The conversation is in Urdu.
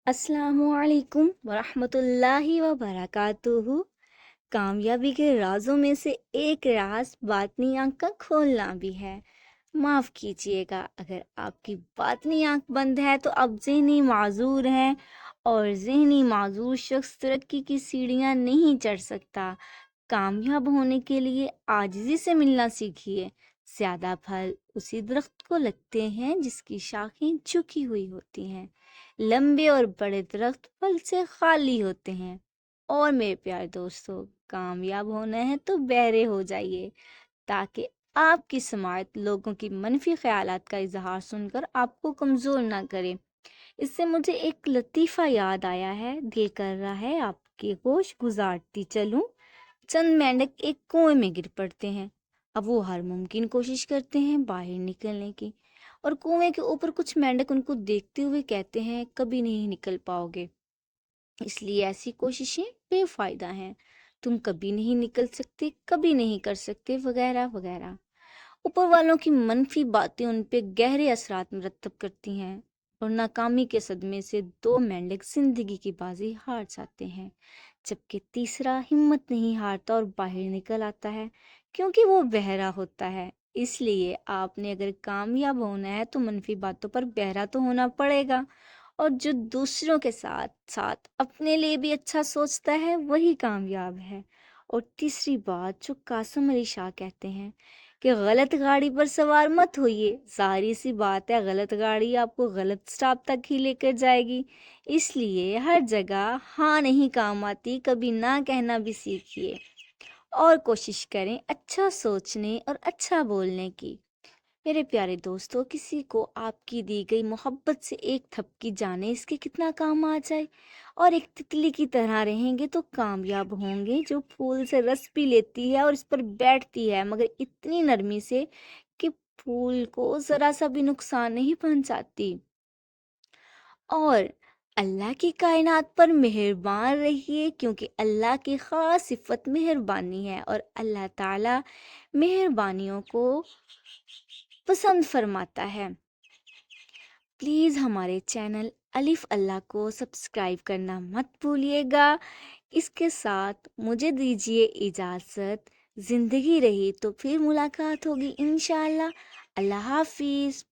السلام علیکم ورحمۃ اللہ وبرکاتہ۔ کامیابی کے رازوں میں سے ایک راز باطنی آنکھ کا کھولنا بھی ہے۔ معاف کیجیے گا اگر آپ کی باطنی آنکھ بند ہے تو آپ ذہنی معذور ہیں، اور ذہنی معذور شخص ترقی کی سیڑھیاں نہیں چڑھ سکتا۔ کامیاب ہونے کے لیے عاجزی سے ملنا سیکھیے۔ زیادہ پھل اسی درخت کو لگتے ہیں جس کی شاخیں جھکی ہوئی ہوتی ہیں۔ لمبے اور بڑے درخت پھل سے خالی ہوتے ہیں۔ اور میرے پیارے دوستو، کامیاب ہونا ہے تو بہرے ہو جائیے، تاکہ آپ کی سماعت لوگوں کی منفی خیالات کا اظہار سن کر آپ کو کمزور نہ کرے۔ اس سے مجھے ایک لطیفہ یاد آیا ہے، دل کر رہا ہے آپ کی گوش گزارتی چلوں۔ چند مینڈک ایک کنویں میں گر پڑتے ہیں۔ اب وہ ہر ممکن کوشش کرتے ہیں باہر نکلنے کی، اور کنویں کے اوپر کچھ مینڈک ان کو دیکھتے ہوئے کہتے ہیں کبھی نہیں نکل پاؤ گے، اس لیے ایسی کوششیں بے فائدہ ہیں، تم کبھی نہیں نکل سکتے، کبھی نہیں کر سکتے، وغیرہ وغیرہ۔ اوپر والوں کی منفی باتیں ان پہ گہرے اثرات مرتب کرتی ہیں، اور ناکامی کے صدمے سے دو مینڈک زندگی کی بازی ہار جاتے ہیں، جبکہ تیسرا ہمت نہیں ہارتا اور باہر نکل آتا ہے، کیونکہ وہ بہرا ہوتا ہے۔ اس لیے آپ نے اگر کامیاب ہونا ہے تو منفی باتوں پر بہرا تو ہونا پڑے گا، اور جو دوسروں کے ساتھ ساتھ اپنے لیے بھی اچھا سوچتا ہے وہی کامیاب ہے۔ اور تیسری بات جو قاسم علی شاہ کہتے ہیں کہ غلط گاڑی پر سوار مت ہوئیے۔ ظاہری سی بات ہے، غلط گاڑی آپ کو غلط سٹاپ تک ہی لے کر جائے گی، اس لیے ہر جگہ ہاں نہیں کام آتی، کبھی نہ کہنا بھی سیکھیے، اور کوشش کریں اچھا سوچنے اور اچھا بولنے کی۔ میرے پیارے دوستو، کسی کو آپ کی دی گئی محبت سے ایک تھپکی جانے اس کے کتنا کام آ جائے، اور ایک تتلی کی طرح رہیں گے تو کامیاب ہوں گے، جو پھول سے رس بھی لیتی ہے اور اس پر بیٹھتی ہے، مگر اتنی نرمی سے کہ پھول کو ذرا سا بھی نقصان نہیں پہنچاتی۔ اور اللہ کی کائنات پر مہربان رہیے، کیونکہ اللہ کی خاص صفت مہربانی ہے، اور اللہ تعالی مہربانیوں کو پسند فرماتا ہے۔ پلیز ہمارے چینل الف اللہ کو سبسکرائب کرنا مت بھولیے گا۔ اس کے ساتھ مجھے دیجیے اجازت، زندگی رہی تو پھر ملاقات ہوگی انشاءاللہ۔ اللہ حافظ۔